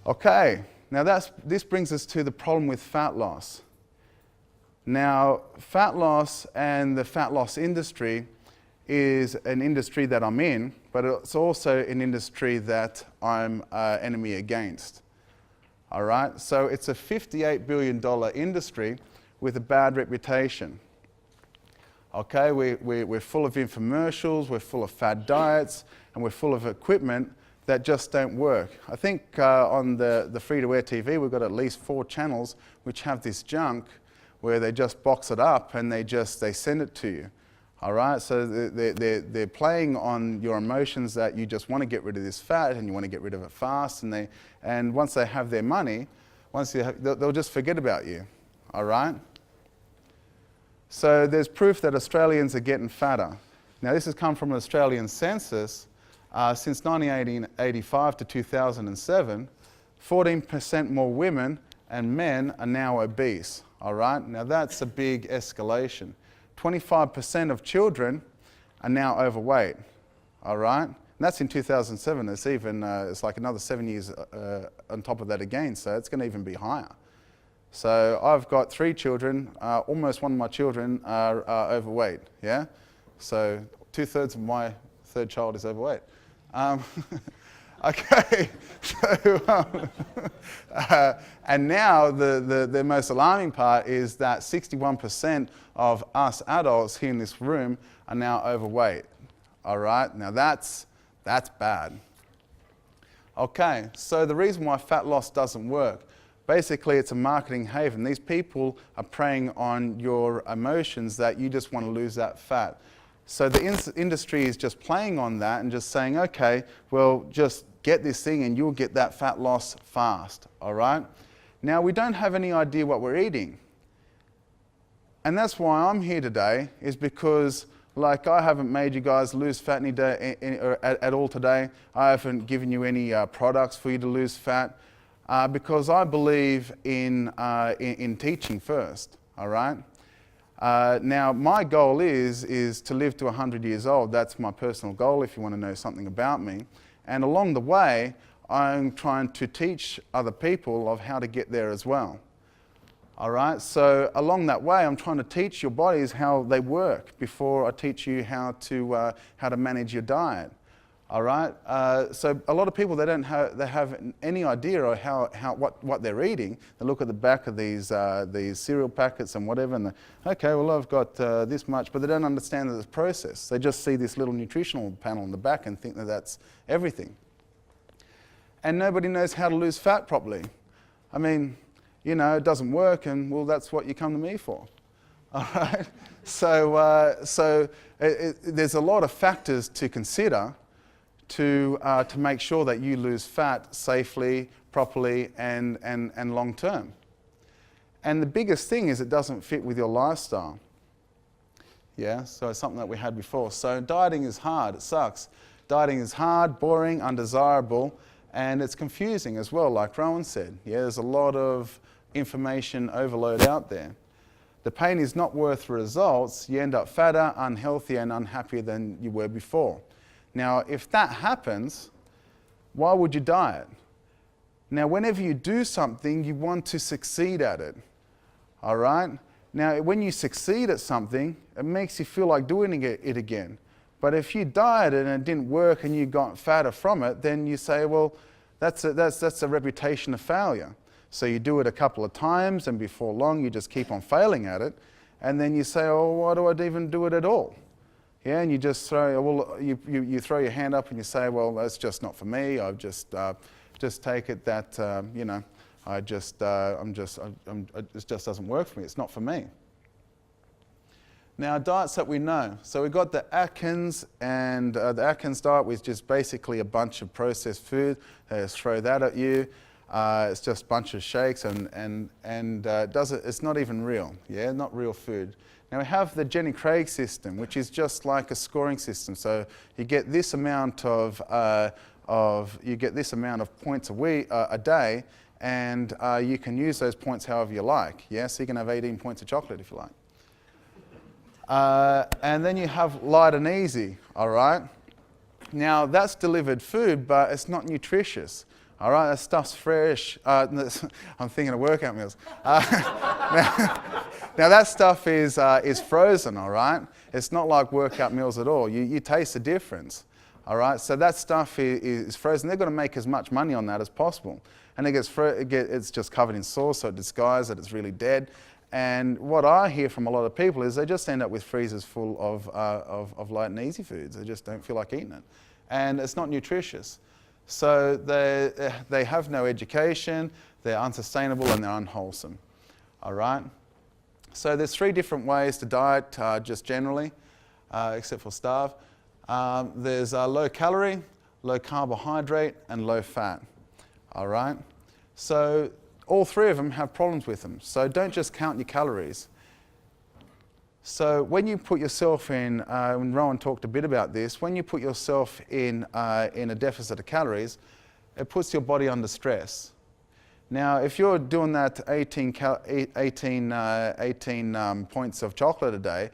Okay, now this brings us to the problem with fat loss. Now, fat loss and the fat loss industry is an industry that I'm in, but it's also an industry that I'm enemy against. All right, so it's a $58 billion industry with a bad reputation. Okay, we're full of infomercials, we're full of fad diets, and we're full of equipment that just don't work. I think on the free-to-air TV, we've got at least 4 channels which have this junk where they just box it up and they send it to you. All right, so they're playing on your emotions that you just want to get rid of this fat and you want to get rid of it fast, and once they have their money, they'll just forget about you. All right. So there's proof that Australians are getting fatter. Now this has come from an Australian census. Since 1985 to 2007, 14% more women and men are now obese. All right, now that's a big escalation. 25% of children are now overweight. All right, and that's in 2007. It's even it's like another 7 years on top of that again. So it's going to even be higher. So I've got 3 children. Almost one of my children are overweight. Yeah, so 2/3 of my 3rd child is overweight. Okay, so, and now the most alarming part is that 61% of us adults here in this room are now overweight. All right, now that's bad. Okay, so the reason why fat loss doesn't work, basically it's a marketing haven. These people are preying on your emotions that you just want to lose that fat. So the industry is just playing on that and just saying, okay, well, just get this thing and you'll get that fat loss fast, all right? Now, we don't have any idea what we're eating. And that's why I'm here today, is because, like, I haven't made you guys lose fat at all today. I haven't given you any products for you to lose fat, because I believe in teaching first, all right? Now, my goal is to live to 100 years old. That's my personal goal, if you want to know something about me. And along the way, I'm trying to teach other people of how to get there as well. All right, so along that way, I'm trying to teach your bodies how they work before I teach you how to manage your diet. All right, so a lot of people, they have any idea of what they're eating. They look at the back of these cereal packets and whatever, and okay, well, I've got this much, but they don't understand the process. They just see this little nutritional panel on the back and think that that's everything. And nobody knows how to lose fat properly. I mean, you know, it doesn't work, and well, that's what you come to me for. All right, so there's a lot of factors to consider to make sure that you lose fat safely, properly, and long term. And the biggest thing is it doesn't fit with your lifestyle. Yeah, so it's something that we had before. So dieting is hard, it sucks. Dieting is hard, boring, undesirable, and it's confusing as well, like Rowan said. Yeah, there's a lot of information overload out there. The pain is not worth the results. You end up fatter, unhealthy, and unhappier than you were before. Now, if that happens, why would you diet? Now, whenever you do something, you want to succeed at it, all right? Now, when you succeed at something, it makes you feel like doing it again. But if you dieted and it didn't work and you got fatter from it, then you say, well, that's a reputation of failure. So you do it a couple of times, and before long, you just keep on failing at it. And then you say, oh, why do I even do it at all? Yeah, and you just throw, well, you throw your hand up and you say, well, that's just not for me. I've just take it that, you know, it just doesn't work for me. It's not for me. Now, diets that we know. So we've got the Atkins, and the Atkins diet, which is basically a bunch of processed food. They just throw that at you. It's just a bunch of shakes, and it's not even real. Yeah, not real food. Now we have the Jenny Craig system, which is just like a scoring system. So you get this amount of points a day, and you can use those points however you like. Yeah, so you can have 18 points of chocolate if you like. And then you have light and easy. All right. Now that's delivered food, but it's not nutritious. All right, that stuff's fresh. I'm thinking of workout meals. Now that stuff is frozen, all right? It's not like workout meals at all. You taste the difference, all right? So that stuff is frozen. They're going to make as much money on that as possible. And it's just covered in sauce, so it disguises that it's really dead. And what I hear from a lot of people is they just end up with freezers full of light and easy foods. They just don't feel like eating it. And it's not nutritious. So they have no education, they're unsustainable, and they're unwholesome. All right? So there's 3 different ways to diet, just generally, except for starve. There's low calorie, low carbohydrate, and low fat. All right? So all 3 of them have problems with them. So don't just count your calories. So when you put yourself in, and Rowan talked a bit about this, when you put yourself in a deficit of calories, it puts your body under stress. Now, if you're doing that 18 points of chocolate a day,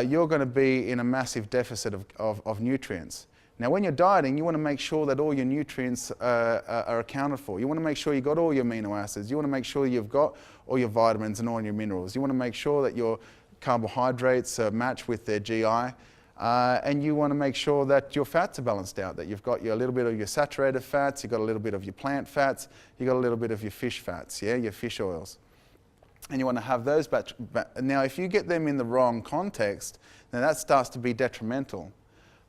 you're going to be in a massive deficit of nutrients. Now, when you're dieting, you want to make sure that all your nutrients are accounted for. You want to make sure you've got all your amino acids. You want to make sure you've got all your vitamins and all your minerals. You want to make sure that your carbohydrates match with their GI. And you want to make sure that your fats are balanced out, that you've got a little bit of your saturated fats, you've got a little bit of your plant fats, you've got a little bit of your fish fats, yeah, your fish oils. And you want to have those now, if you get them in the wrong context, then that starts to be detrimental.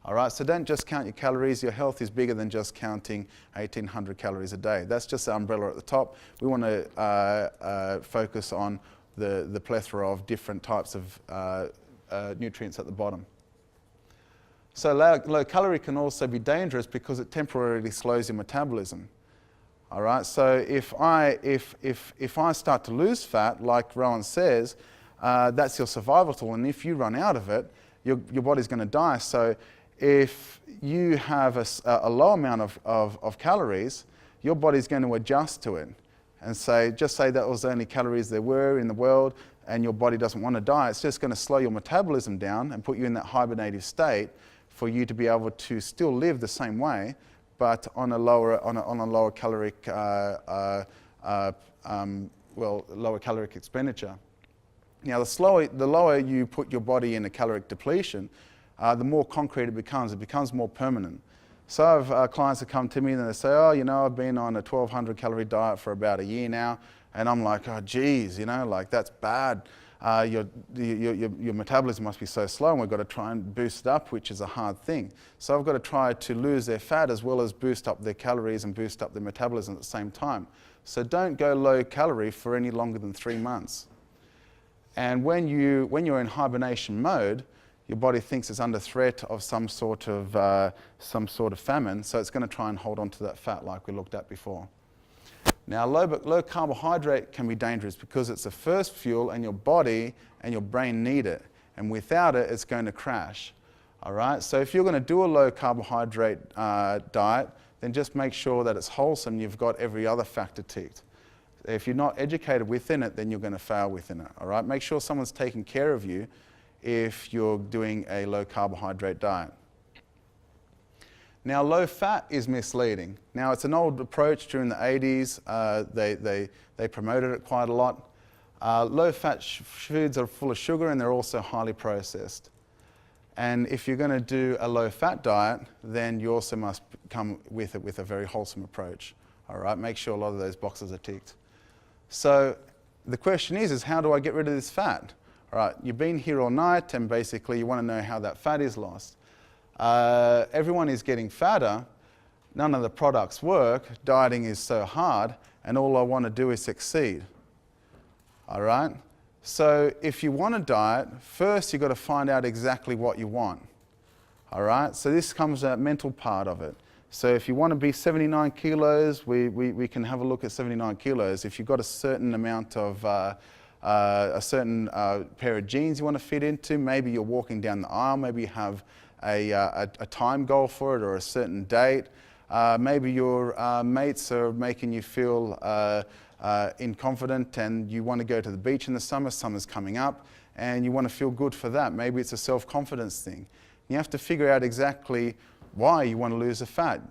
All right, so don't just count your calories. Your health is bigger than just counting 1,800 calories a day. That's just the umbrella at the top. We want to focus on the plethora of different types of nutrients at the bottom. So low calorie can also be dangerous because it temporarily slows your metabolism. All right, so if I start to lose fat, like Rowan says, that's your survival tool, and if you run out of it, your body's going to die. So if you have a low amount of calories, your body's going to adjust to it and just say that was the only calories there were in the world, and your body doesn't want to die. It's just going to slow your metabolism down and put you in that hibernative state for you to be able to still live the same way, but on a lower caloric, lower caloric expenditure. Now, the lower you put your body in a caloric depletion, the more concrete it becomes more permanent. So I have clients that come to me and they say, oh, you know, I've been on a 1,200 calorie diet for about a year now, and I'm like, oh, geez, you know, like that's bad. Your metabolism must be so slow, and we've got to try and boost it up, which is a hard thing. So I've got to try to lose their fat as well as boost up their calories and boost up their metabolism at the same time. So don't go low calorie for any longer than 3 months. And when you're in hibernation mode, your body thinks it's under threat of some sort of famine, so it's going to try and hold on to that fat like we looked at before. Now, low carbohydrate can be dangerous because it's the first fuel, and your body and your brain need it. And without it, it's going to crash. All right? So if you're going to do a low carbohydrate diet, then just make sure that it's wholesome. You've got every other factor ticked. If you're not educated within it, then you're going to fail within it. All right? Make sure someone's taking care of you if you're doing a low carbohydrate diet. Now, low fat is misleading. Now, it's an old approach during the 80s. They promoted it quite a lot. Low fat foods are full of sugar, and they're also highly processed. And if you're going to do a low fat diet, then you also must come with it with a very wholesome approach. All right, make sure a lot of those boxes are ticked. So the question is how do I get rid of this fat? All right, you've been here all night, and basically you want to know how that fat is lost. Everyone is getting fatter, none of the products work, dieting is so hard, and all I want to do is succeed. All right? So if you want to diet, first you've got to find out exactly what you want. All right? So this comes that mental part of it. So if you want to be 79 kilos, we can have a look at 79 kilos. If you've got a certain amount of a certain pair of jeans you want to fit into, maybe you're walking down the aisle, maybe you have a time goal for it or a certain date. Maybe your mates are making you feel inconfident, and you want to go to the beach in the summer, summer's coming up, and you want to feel good for that. Maybe it's a self-confidence thing. You have to figure out exactly why you want to lose the fat.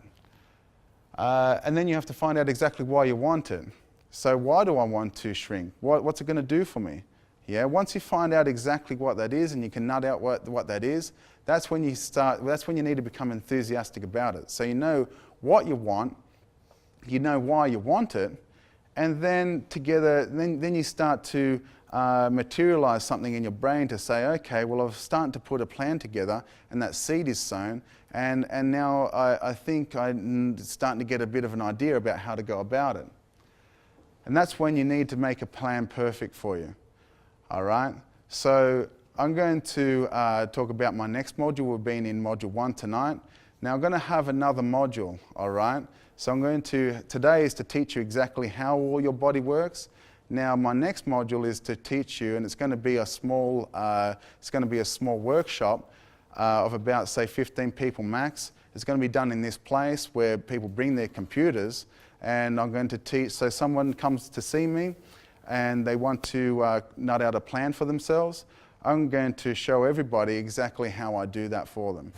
And then you have to find out exactly why you want it. So why do I want to shrink? What's it going to do for me? Yeah, once you find out exactly what that is and you can nut out what that is, that's when you need to become enthusiastic about it. So you know what you want, you know why you want it, and then together, then you start to materialize something in your brain to say, okay, well, I've started to put a plan together and that seed is sown, and now I think I'm starting to get a bit of an idea about how to go about it. And that's when you need to make a plan perfect for you. All right? So I'm going to talk about my next module. We've been in module 1 tonight. Now I'm going to have another module, all right? So today is to teach you exactly how all your body works. Now my next module is to teach you, and it's going to be a small workshop of about, say, 15 people max. It's going to be done in this place where people bring their computers, and I'm going to teach, so someone comes to see me and they want to nut out a plan for themselves. I'm going to show everybody exactly how I do that for them.